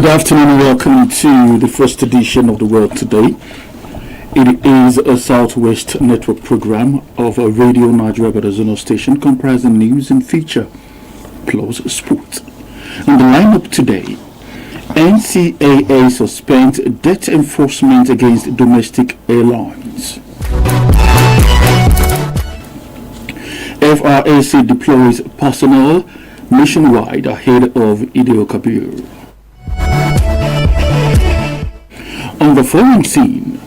afternoon and welcome to the first edition of The World Today. It is a Southwest Network program of a Radio Nigeria Badazono station comprising news and feature plus sport. On the lineup today, NCAA suspends debt enforcement against domestic airlines. FRAC deploys personnel nationwide ahead of Eid al-Kabir. On the foreign scene,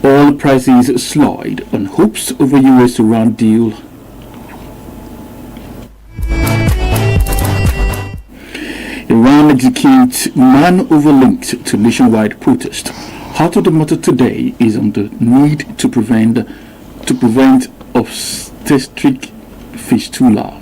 oil prices slide on hopes of a US-Iran deal. Iran executes man overlinked to nationwide protest. Heart of the matter today is on the need to prevent obstetric fistula,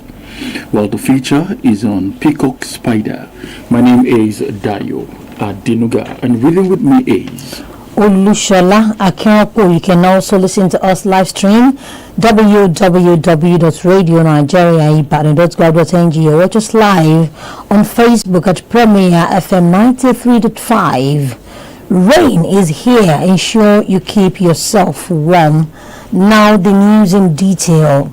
while the feature is on peacock spider. My name is Dayo Adinuga, and with me is Olushola Akinrapo. You can also listen to us live stream www.radionigeriaibadan.gov.ng or watch us live on Facebook at Premier FM 93.5. Rain is here. Ensure you keep yourself warm. Now the news in detail.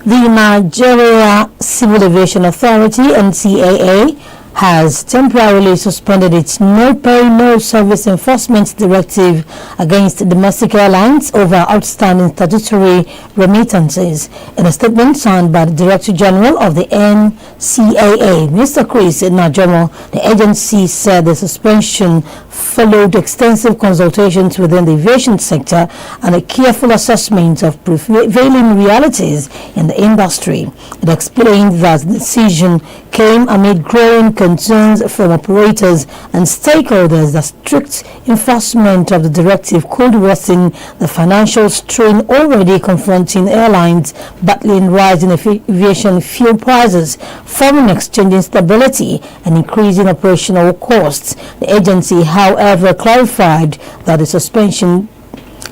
The Nigeria Civil Aviation Authority, NCAA, has temporarily suspended its no pay, no service enforcement directive against domestic airlines over outstanding statutory remittances. In a statement signed by the Director General of the NCAA, Mr. Chris Najomo, the agency said the suspension followed extensive consultations within the aviation sector and a careful assessment of prevailing realities in the industry. It explained that the decision came amid growing concerns from operators and stakeholders that strict enforcement of the directive could worsen the financial strain already confronting airlines battling rising aviation fuel prices, foreign exchange instability, and increasing operational costs. The agency, however, clarified that the suspension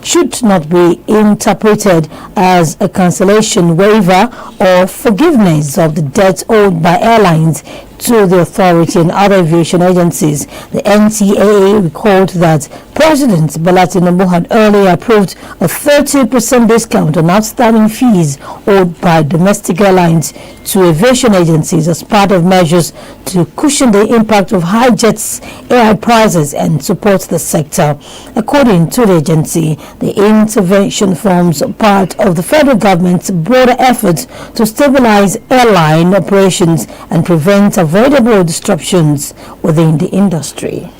should not be interpreted as a cancellation, waiver, or forgiveness of the debt owed by airlines to the authority and other aviation agencies. The NCAA recalled that President Bola Tinubu had earlier approved a 30% discount on outstanding fees owed by domestic airlines to aviation agencies as part of measures to cushion the impact of high jets air prices and support the sector. According to the agency, the intervention forms part of the federal government's broader effort to stabilize airline operations and prevent avoidable disruptions within the industry.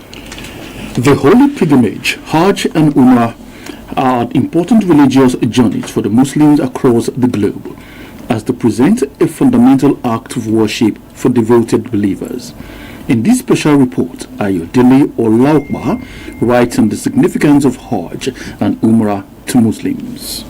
The holy pilgrimage, Hajj and Umrah, are important religious journeys for the Muslims across the globe, as they present a fundamental act of worship for devoted believers. In this special report, Ayodele Olaokba writes on the significance of Hajj and Umrah to Muslims.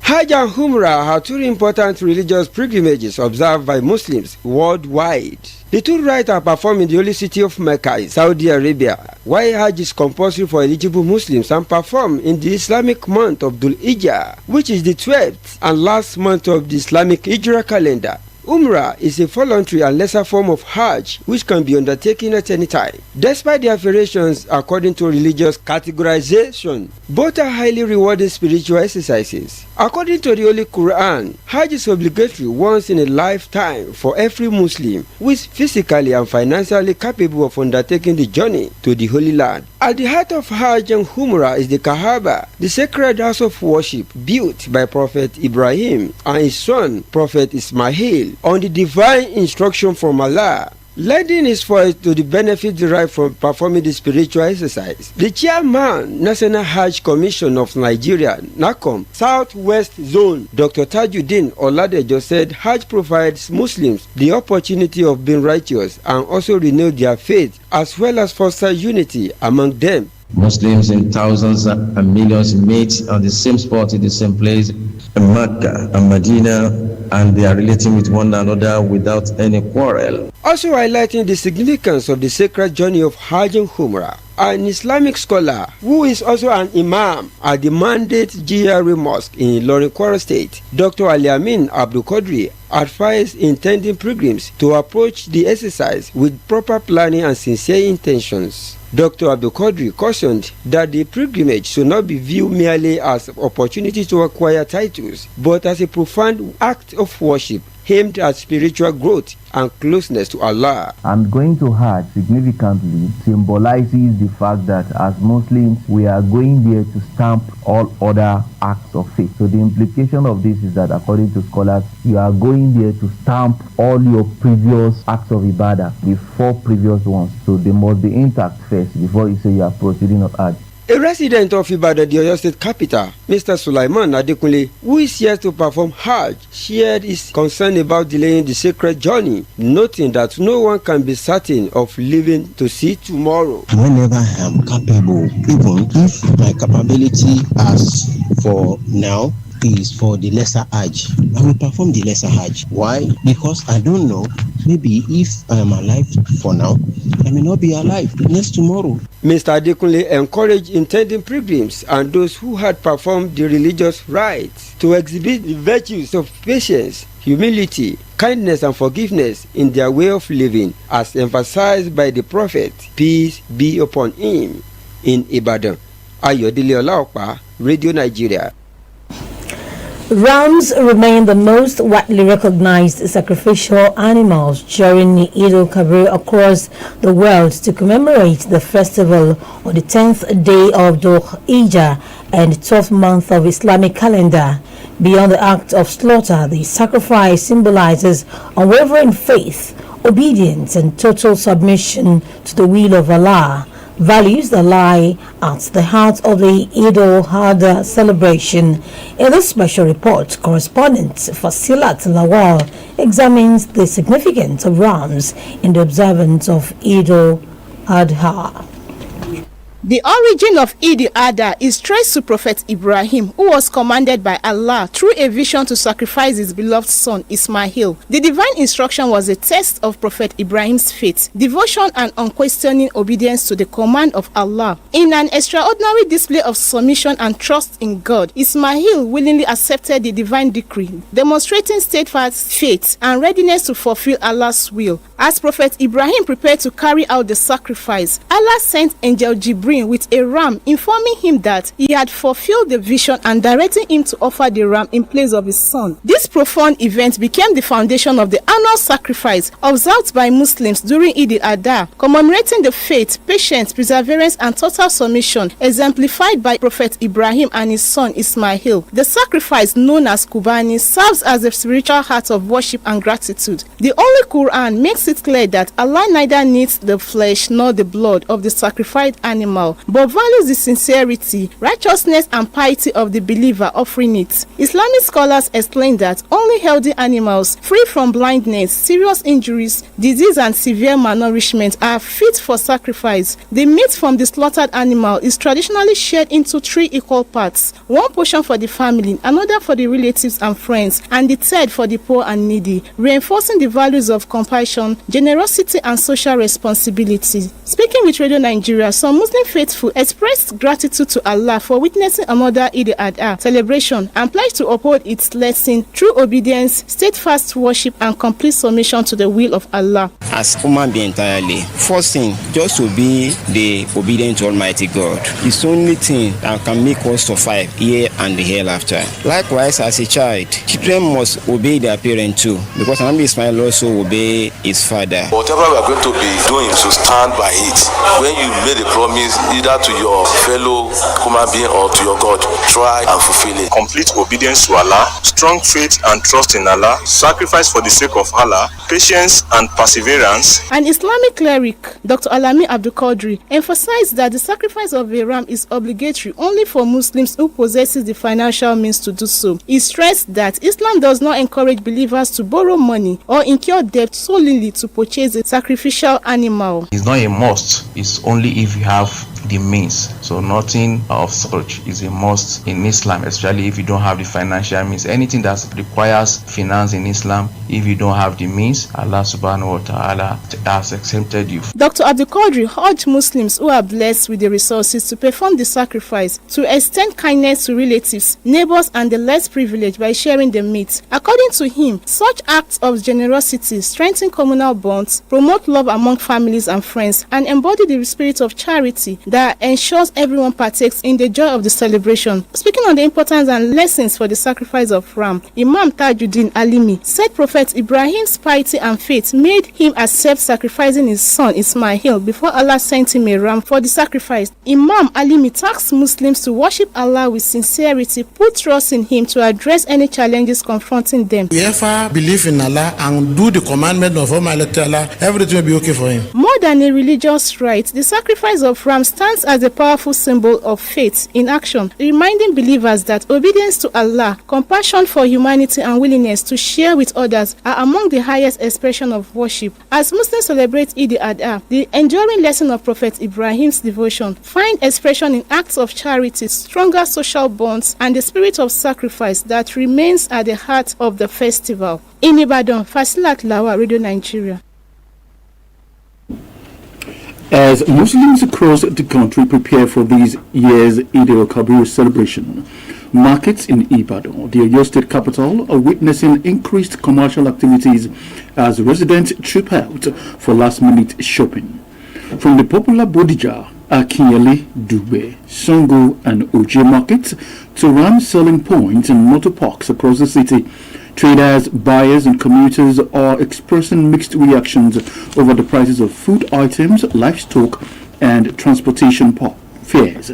Hajj and Umrah are two important religious pilgrimages observed by Muslims worldwide. The two rites are performed in the holy city of Mecca in Saudi Arabia, while Hajj is compulsory for eligible Muslims and performed in the Islamic month of Dhul Hijjah, which is the 12th and last month of the Islamic Hijrah calendar. Umrah is a voluntary and lesser form of Hajj which can be undertaken at any time. Despite their variations according to religious categorization, both are highly rewarding spiritual exercises. According to the Holy Quran, Hajj is obligatory once in a lifetime for every Muslim who is physically and financially capable of undertaking the journey to the Holy Land. At the heart of Hajj and Umrah is the Kaaba, the sacred house of worship built by Prophet Ibrahim and his son Prophet Ismail on the divine instruction from Allah. Leading is for it to the benefit derived from performing the spiritual exercise. The chairman, National Hajj Commission of Nigeria, NACOM, Southwest Zone, Dr. Tajuddin Oladejo said Hajj provides Muslims the opportunity of being righteous and also renew their faith as well as foster unity among them. Muslims in thousands and millions meet on the same spot in the same place in Mecca and Medina, and they are relating with one another without any quarrel. Also highlighting the significance of the sacred journey of Hajj and Umrah, an Islamic scholar who is also an imam at the Mandate GRA Mosque in Ilorin, Kwara State, Dr. Ali Amin Abdul Qadri, advised intending pilgrims to approach the exercise with proper planning and sincere intentions. Dr. Abdul Qadri cautioned that the pilgrimage should not be viewed merely as an opportunity to acquire titles, but as a profound act of worship aimed at spiritual growth and closeness to Allah. And going to Hajj significantly symbolizes the fact that as Muslims, we are going there to stamp all other acts of faith. So the implication of this is that according to scholars, you are going there to stamp all your previous acts of ibadah, the 4 previous ones. So they must be intact first before you say you are proceeding of Hajj. A resident of Ibadan, the Oyo State capital, Mr. Sulaiman Adekunle, who is here to perform Hajj, shared his concern about delaying the sacred journey, noting that no one can be certain of living to see tomorrow. Whenever I am capable, even if my capability as for now is for the lesser Hajj, I will perform the lesser Hajj. Why? Because I don't know, maybe if I am alive for now, I may not be alive next tomorrow. Mr. Adekunle encouraged intending pilgrims and those who had performed the religious rites to exhibit the virtues of patience, humility, kindness and forgiveness in their way of living, as emphasized by the Prophet, peace be upon him, in Ibadan. Ayodele Olaopa, Radio Nigeria. Rams remain the most widely recognized sacrificial animals during Eid al-Kabir across the world to commemorate the festival on the 10th day of Dhul Hijjah and 12th month of Islamic calendar. Beyond the act of slaughter, the sacrifice symbolizes unwavering faith, obedience, and total submission to the will of Allah. Values that lie at the heart of the Eid al-Adha celebration. In this special report, correspondent Fasilat Lawal examines the significance of rams in the observance of Eid al-Adha. The origin of Eid al-Adha is traced to Prophet Ibrahim, who was commanded by Allah through a vision to sacrifice his beloved son Ismail. The divine instruction was a test of Prophet Ibrahim's faith, devotion, and unquestioning obedience to the command of Allah. In an extraordinary display of submission and trust in God, Ismail willingly accepted the divine decree, demonstrating steadfast faith and readiness to fulfill Allah's will. As Prophet Ibrahim prepared to carry out the sacrifice, Allah sent angel Jibril with a ram, informing him that he had fulfilled the vision and directing him to offer the ram in place of his son. This profound event became the foundation of the annual sacrifice observed by Muslims during Eid al-Adha, commemorating the faith, patience, perseverance, and total submission exemplified by Prophet Ibrahim and his son Ismail. The sacrifice, known as Qurbani, serves as a spiritual heart of worship and gratitude. The Holy Quran makes it clear that Allah neither needs the flesh nor the blood of the sacrificed animal, but values the sincerity, righteousness, and piety of the believer offering it. Islamic scholars explain that only healthy animals, free from blindness, serious injuries, disease, and severe malnourishment are fit for sacrifice. The meat from the slaughtered animal is traditionally shared into 3 equal parts: one portion for the family, another for the relatives and friends, and the third for the poor and needy, reinforcing the values of compassion, generosity, and social responsibility. Speaking with Radio Nigeria, some Muslim faithful expressed gratitude to Allah for witnessing another Eid al-Adha celebration and pledged to uphold its lesson through obedience, steadfast worship, and complete submission to the will of Allah. As human being entirely, first thing, just to be the obedient to Almighty God. It's the only thing that can make us survive here and the hereafter. Likewise, as a child, children must obey their parents too, because Nabi Ismail also obey his father. Whatever we are going to be doing, to stand by it. When you made a promise, either to your fellow human being or to your God, try and fulfill it. Complete obedience to Allah, strong faith and trust in Allah, sacrifice for the sake of Allah, patience and perseverance. An Islamic cleric, Dr. Alami Abdul Qadri, emphasized that the sacrifice of a ram is obligatory only for Muslims who possesses the financial means to do so. He stressed that Islam does not encourage believers to borrow money or incur debt solely to purchase a sacrificial animal. It's not a must, it's only if you have the means. So nothing of such is a must in Islam, especially if you don't have the financial means. Anything that requires finance in Islam, if you don't have the means, Allah subhanahu wa ta'ala has exempted you. Dr. Abdulkadir urged Muslims who are blessed with the resources to perform the sacrifice, to extend kindness to relatives, neighbors, and the less privileged by sharing the meat. According to him, such acts of generosity strengthen communal bonds, promote love among families and friends, and embody the spirit of charity that ensures everyone partakes in the joy of the celebration. Speaking on the importance and lessons for the sacrifice of ram, Imam Tajuddin Alimi said Prophet Ibrahim's piety and faith made him accept sacrificing his son Ismail before Allah sent him a ram for the sacrifice. Imam Alimi tasked Muslims to worship Allah with sincerity, put trust in him to address any challenges confronting them. Whoever believe in Allah and do the commandment of Almighty Allah, everything will be okay for him. More than a religious rite, the sacrifice of ram stands as a powerful symbol of faith in action, reminding believers that obedience to Allah, compassion for humanity, and willingness to share with others are among the highest expression of worship. As Muslims celebrate Eid al-Adha, the enduring lesson of Prophet Ibrahim's devotion find expression in acts of charity, stronger social bonds, and the spirit of sacrifice that remains at the heart of the festival. In Ibadan, Fasilat Lawa, Radio Nigeria. As Muslims across the country prepare for this year's Eid al-Kabir celebration, markets in Ibadan, the Oyo State capital, are witnessing increased commercial activities as residents troop out for last-minute shopping. From the popular Bodija, Akinyele, Dube, Songo, and Oje markets to ram selling points and motor parks across the city, traders, buyers, and commuters are expressing mixed reactions over the prices of food items, livestock, and transportation fares.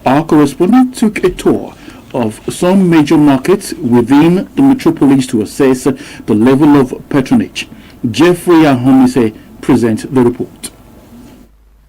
Our correspondent took a tour of some major markets within the metropolis to assess the level of patronage. Jeffrey Ahomise presents the report.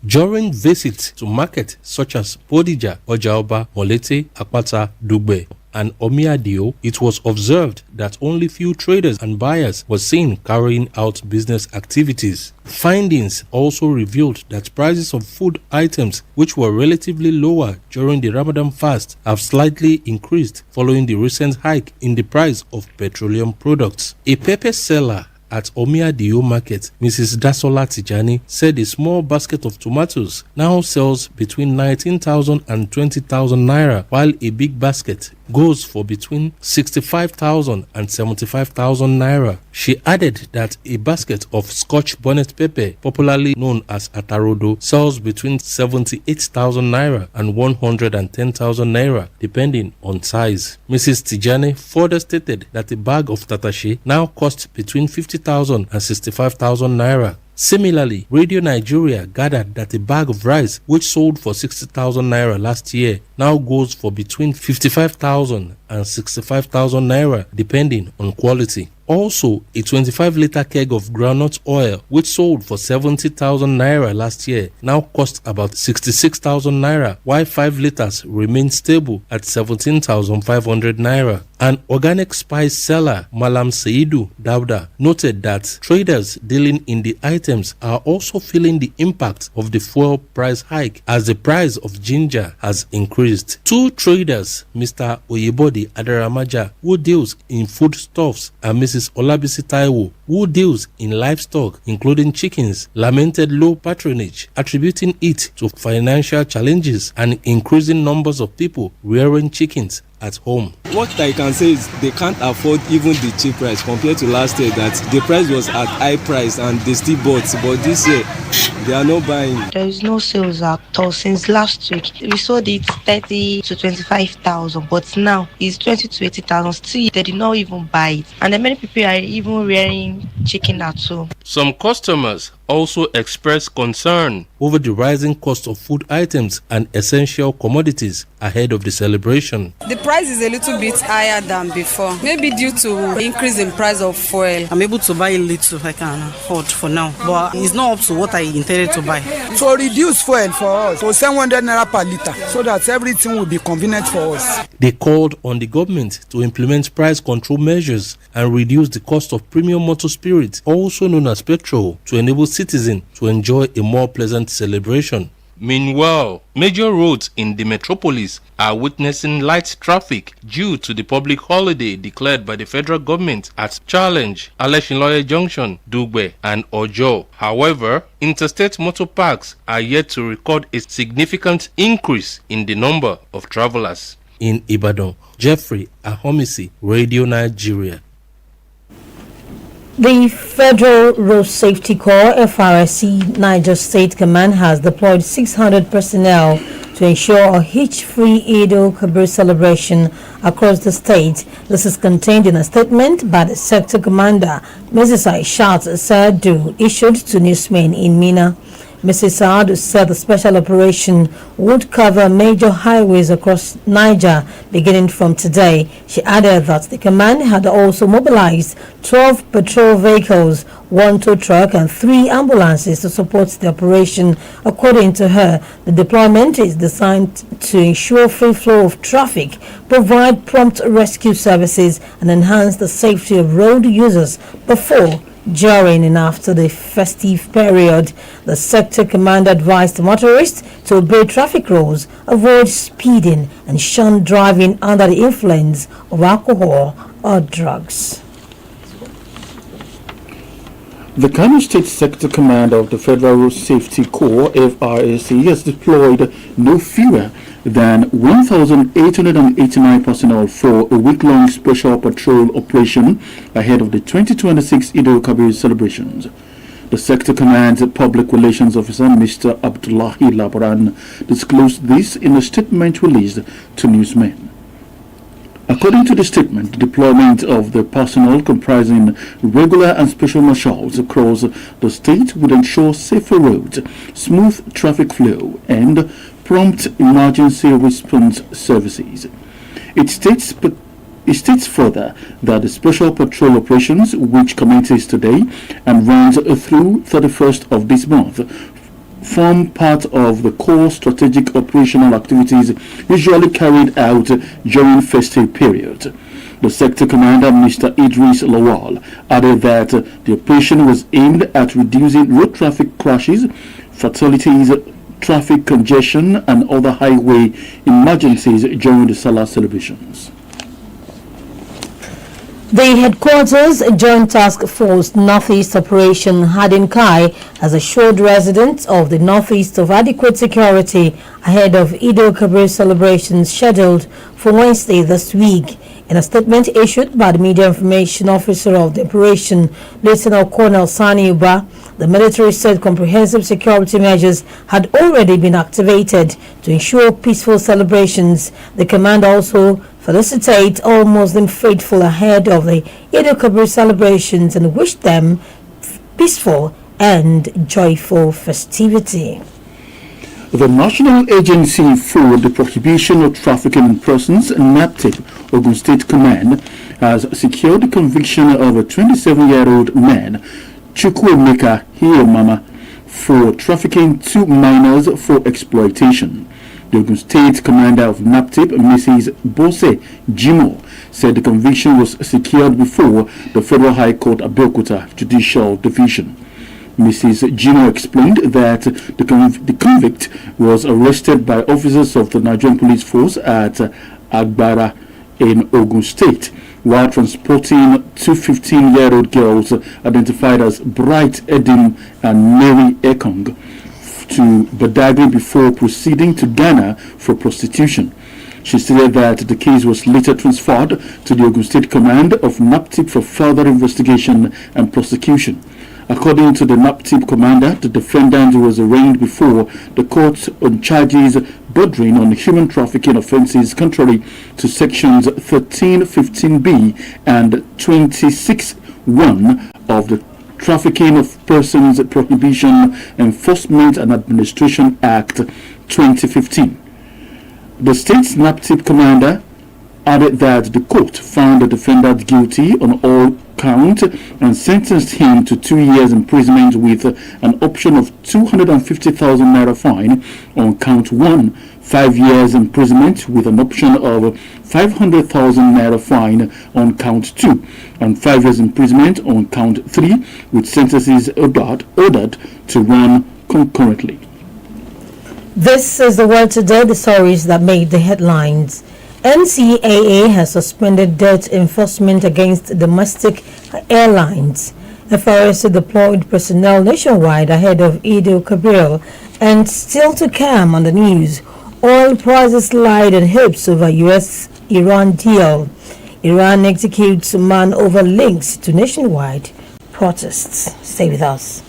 During visits to markets such as Bodija, Ojaoba, Molete, Akpata, Dugbe, and Omiadio, it was observed that only few traders and buyers were seen carrying out business activities. Findings also revealed that prices of food items, which were relatively lower during the Ramadan fast, have slightly increased following the recent hike in the price of petroleum products. A pepper seller at Omiadio Market, Mrs. Dasola Tijani, said a small basket of tomatoes now sells between 19,000 and 20,000 naira, while a big basket goes for between 65,000 and 75,000 naira. She added that a basket of Scotch bonnet pepper, popularly known as Atarodo, sells between 78,000 naira and 110,000 naira, depending on size. Mrs. Tijani further stated that a bag of Tatashi now costs between 50,000 and 65,000 naira. Similarly, Radio Nigeria gathered that a bag of rice, which sold for 60,000 naira last year, now goes for between 55,000 and 65,000 naira, depending on quality. Also, a 25-liter keg of groundnut oil, which sold for 70,000 naira last year, now costs about 66,000 naira, while 5 liters remain stable at 17,500 naira. An organic spice seller, Malam Seidu Dauda, noted that traders dealing in the items are also feeling the impact of the fuel price hike as the price of ginger has increased. Two traders, Mr. Oyebode Adaramaja, who deals in foodstuffs, and Mrs. Olabisi Taiwo, who deals in livestock, including chickens, lamented low patronage, attributing it to financial challenges and increasing numbers of people rearing chickens at home. What I can say is they can't afford even the cheap price compared to last year that the price was at high price and they still bought, but this year they are not buying. There is no sales at all since last week. We sold it 30 to 25,000, but now it's 20 to 80,000. Still, they did not even buy it, and then many people are even rearing chicken at home. Some customers also expressed concern over the rising cost of food items and essential commodities ahead of the celebration. The price is a little bit higher than before, maybe due to increase in price of fuel. I'm able to buy a little I can afford for now, but it's not up to what I intended to buy. So reduce fuel for us to 700 naira per liter so that everything will be convenient for us. They called on the government to implement price control measures and reduce the cost of premium motor spirit, also known as petrol, to enable citizens to enjoy a more pleasant celebration. Meanwhile, major roads in the metropolis are witnessing light traffic due to the public holiday declared by the federal government at Challenge, Aleshinloye Junction, Dugbe and Ojo. However, interstate motor parks are yet to record a significant increase in the number of travelers. In Ibadan, Jeffrey Ahomisi, Radio Nigeria. The Federal Road Safety Corps, FRSC, Niger State Command has deployed 600 personnel to ensure a hitch-free Eid al-Kabir celebration across the state. This is contained in a statement by the sector commander, Mrs. Aishat Saadu, issued to newsmen in Mina. Mrs. Saadu said the special operation would cover major highways across Niger beginning from today. She added that the command had also mobilized 12 patrol vehicles, 1 tow truck and 3 ambulances to support the operation. According to her, the deployment is designed to ensure free flow of traffic, provide prompt rescue services and enhance the safety of road users before, during and after the festive period. The sector commander advised motorists to obey traffic rules, avoid speeding and shun driving under the influence of alcohol or drugs. The Kano State Sector Commander of the Federal Road Safety Corps, FRSC, has deployed no fewer than 1,889 personnel for a week-long special patrol operation ahead of the 2026 Eid al-Kabir celebrations. The Sector Command's Public Relations Officer, Mr. Abdullahi Labaran, disclosed this in a statement released to newsmen. According to the statement, the deployment of the personnel comprising regular and special marshals across the state would ensure safer roads, smooth traffic flow, and prompt emergency response services. It states further that the special patrol operations, which commences today and runs through 31st of this month, form part of the core strategic operational activities usually carried out during festive period. The sector commander, Mr. Idris Lawal, added that the operation was aimed at reducing road traffic crashes, fatalities, traffic congestion and other highway emergencies during the Salah celebrations. The headquarters Joint Task Force Northeast Operation Hadinkai has assured residents of the Northeast of adequate security ahead of Eid al-Kabir celebrations scheduled for Wednesday this week. In a statement issued by the Media Information Officer of the operation, Lieutenant Colonel Sani Uba, the military said comprehensive security measures had already been activated to ensure peaceful celebrations. The command also felicitates all Muslim faithful ahead of the Eid al-Kabir celebrations and wished them peaceful and joyful festivity. The National Agency for the Prohibition of Trafficking in Persons, NAPTIP, Ogun State Command, has secured the conviction of a 27-year-old man, Chukwuemeka Hiyemama, for trafficking 2 minors for exploitation. The Ogun State Commander of NAPTIP, Mrs. Bose Jimo, said the conviction was secured before the Federal High Court Abeokuta Judicial Division. Mrs. Jimo explained that the convict was arrested by officers of the Nigerian Police Force at Agbara in Ogun State while transporting 2 15-year-old girls identified as Bright Edim and Mary Ekong to Badagry before proceeding to Ghana for prostitution. She stated that the case was later transferred to the Ogun State Command of NAPTIP for further investigation and prosecution. According to the NAPTIP commander, the defendant was arraigned before the court on charges bordering on human trafficking offences contrary to sections 1315B and 26(1) of the Trafficking of Persons Prohibition Enforcement and Administration Act 2015. The state's NAPTIP commander added that the court found the defendant guilty on all counts and sentenced him to 2 years imprisonment with an option of 250,000 naira fine on count 1, 5 years imprisonment with an option of 500,000 naira fine on count 2, and 5 years imprisonment on count 3, with sentences ordered to run concurrently. This is the world today, the stories that made the headlines. NCAA has suspended debt enforcement against domestic airlines. FRSC deployed personnel nationwide ahead of Eid al-Kabir. And still to come on the news, oil prices slide and hopes over US-Iran deal. Iran executes man over links to nationwide protests. Stay with us.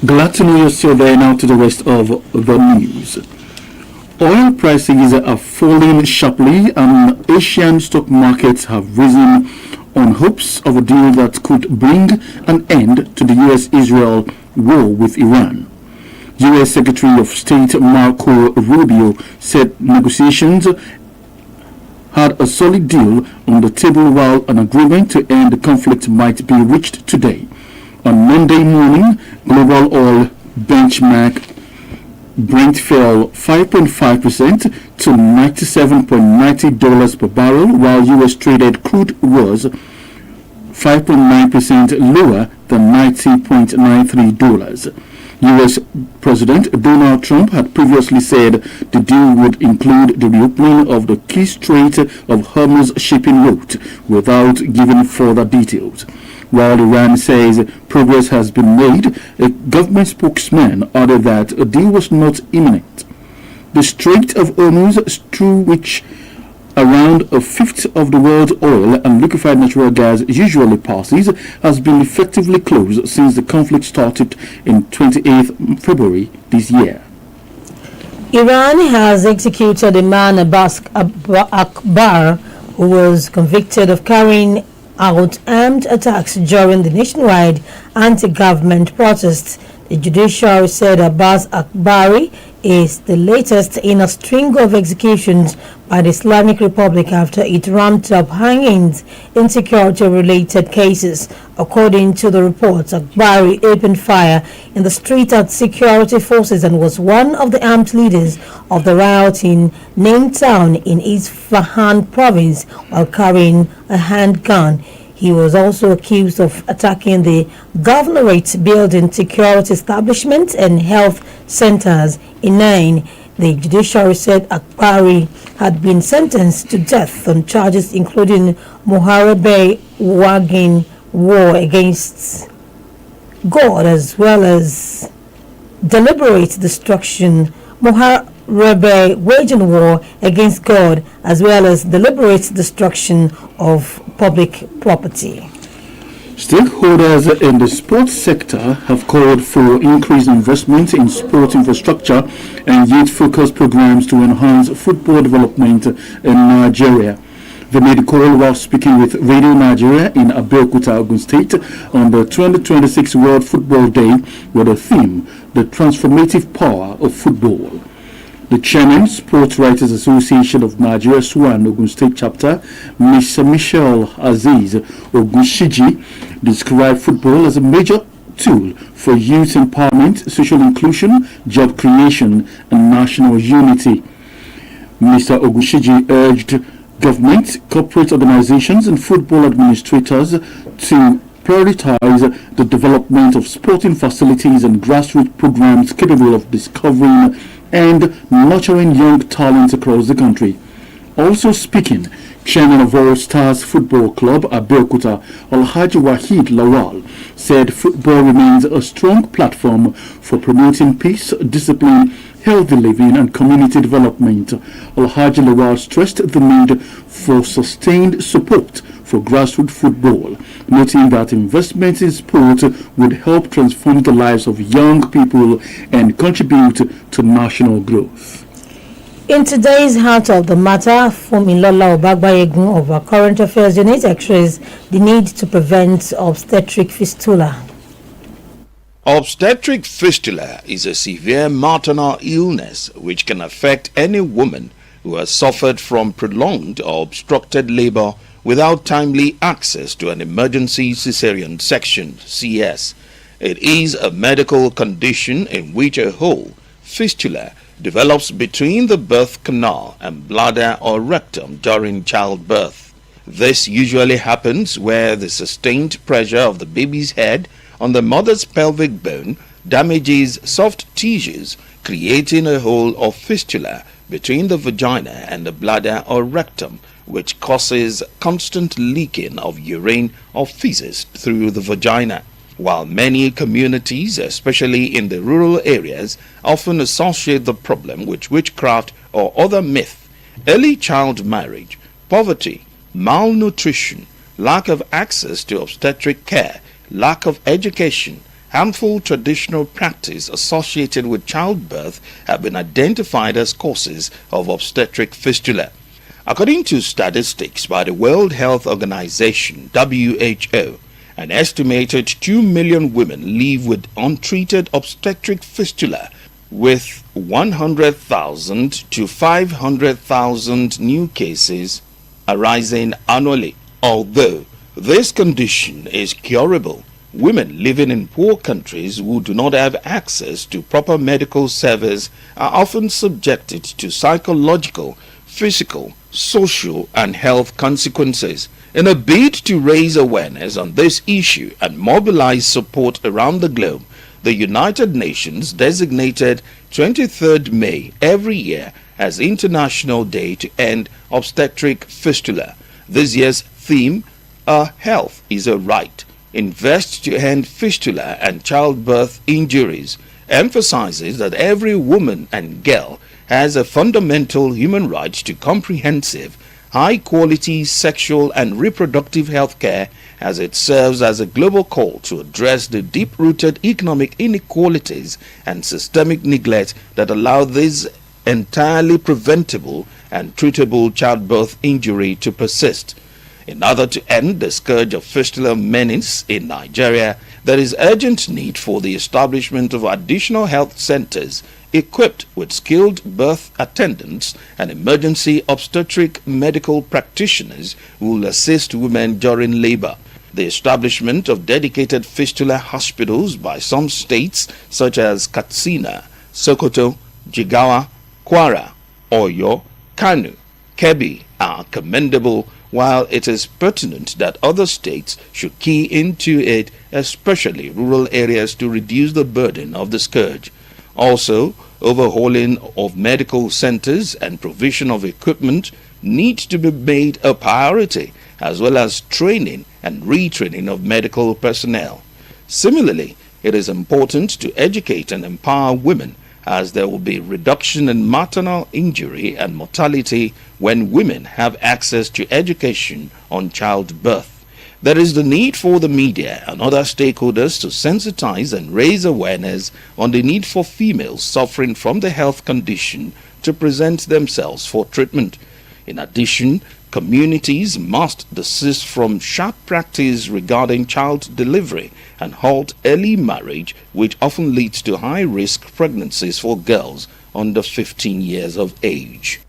Glad to know you're still there. Now to the rest of the news. Oil prices are falling sharply and Asian stock markets have risen on hopes of a deal that could bring an end to the US-Israel war with Iran. US Secretary of State Marco Rubio said negotiations had a solid deal on the table while an agreement to end the conflict might be reached today. On Monday morning, global oil benchmark Brent fell 5.5% to $97.90 per barrel, while US traded crude was 5.9% lower than $90.93. US President Donald Trump had previously said the deal would include the reopening of the key Strait of Hormuz shipping route without giving further details. While Iran says progress has been made, a government spokesman added that a deal was not imminent. The Strait of Hormuz, through which around a fifth of the world's oil and liquefied natural gas usually passes, has been effectively closed since the conflict started in 28th February this year. Iran has executed a man, Abbas Akbar, who was convicted of carrying out armed attacks during the nationwide anti-government protests. The judiciary said Abbas Akbari is the latest in a string of executions by the Islamic Republic after it ramped up hangings in security-related cases. According to the reports, Akbari opened fire in the street at security forces and was one of the armed leaders of the riot in Naintown in Isfahan province while carrying a handgun. He was also accused of attacking the governorate building, security establishments and health centers in Nain. The judiciary said Akbari had been sentenced to death on charges including Muharebe waging war against God as well as deliberate destruction. Muharebe waging war against God as well as deliberate destruction of public property. Stakeholders in the sports sector have called for increased investment in sport infrastructure and youth-focused programs to enhance football development in Nigeria. They made the call while speaking with Radio Nigeria in Abeokuta, Ogun State on the 2026 World Football Day with the theme, The Transformative Power of Football. The chairman, Sports Writers Association of Nigeria, SWAN, Ogun State Chapter, Mr. Michel Aziz Ogunshiji, described football as a major tool for youth empowerment, social inclusion, job creation, and national unity. Mr. Ogunshiji urged government, corporate organizations, and football administrators to prioritize the development of sporting facilities and grassroots programs capable of discovering and nurturing young talent across the country. Also speaking, Chairman of All Stars Football Club, Abeokuta, Alhaji Wahid Lawal, said football remains a strong platform for promoting peace, discipline, healthy living and community development. Alhaji Lawal stressed the need for sustained support for grassroots football, noting that investment in sport would help transform the lives of young people and contribute to national growth. In today's Heart of the Matter, Fumilola Obagbayegun of our Current Affairs Unit x-rays the need to prevent obstetric fistula. Obstetric fistula is a severe maternal illness which can affect any woman who has suffered from prolonged or obstructed labor without timely access to an emergency cesarean section, CS. It is a medical condition in which a hole, fistula, develops between the birth canal and bladder or rectum during childbirth. This usually happens where the sustained pressure of the baby's head on the mother's pelvic bone damages soft tissues, creating a hole or fistula between the vagina and the bladder or rectum, which causes constant leaking of urine or feces through the vagina. While many communities, especially in the rural areas, often associate the problem with witchcraft or other myth, early child marriage, poverty, malnutrition, lack of access to obstetric care, lack of education, harmful traditional practice associated with childbirth have been identified as causes of obstetric fistula. According to statistics by the World Health Organization, WHO, an estimated 2 million women live with untreated obstetric fistula, with 100,000 to 500,000 new cases arising annually. Although this condition is curable, women living in poor countries who do not have access to proper medical service are often subjected to psychological, physical, social, and health consequences. In a bid to raise awareness on this issue and mobilize support around the globe, the United Nations designated 23rd May every year as International Day to End Obstetric Fistula. This year's theme, Health is a Right, Invest to End Fistula and Childbirth Injuries, emphasizes that every woman and girl has a fundamental human right to comprehensive, high-quality sexual and reproductive health care, as it serves as a global call to address the deep-rooted economic inequalities and systemic neglect that allow this entirely preventable and treatable childbirth injury to persist. In order to end the scourge of fistula menace in Nigeria, there is urgent need for the establishment of additional health centers equipped with skilled birth attendants and emergency obstetric medical practitioners who will assist women during labor. The establishment of dedicated fistula hospitals by some states such as Katsina, Sokoto, Jigawa, Kwara, Oyo, Kano, Kebbi are commendable, while it is pertinent that other states should key into it, especially rural areas, to reduce the burden of the scourge. Also, overhauling of medical centers and provision of equipment needs to be made a priority, as well as training and retraining of medical personnel. Similarly, it is important to educate and empower women, as there will be reduction in maternal injury and mortality when women have access to education on childbirth. There is the need for the media and other stakeholders to sensitize and raise awareness on the need for females suffering from the health condition to present themselves for treatment. In addition, communities must desist from sharp practice regarding child delivery and halt early marriage, which often leads to high-risk pregnancies for girls under 15 years of age.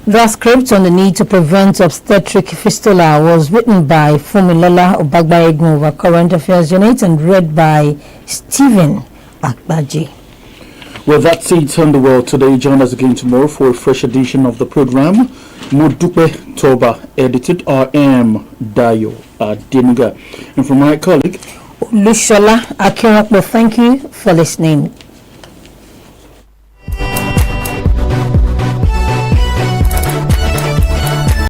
The script on the need to prevent obstetric fistula was written by Fumilola Obagbayegun of our Current Affairs Unit and read by Stephen Akbaji. Well, that's it on the world today. Join us again tomorrow for a fresh edition of the program. Modupe Toba edited, RM Dayo Denuga. And from my colleague, Lushola Akirapo, thank you for listening.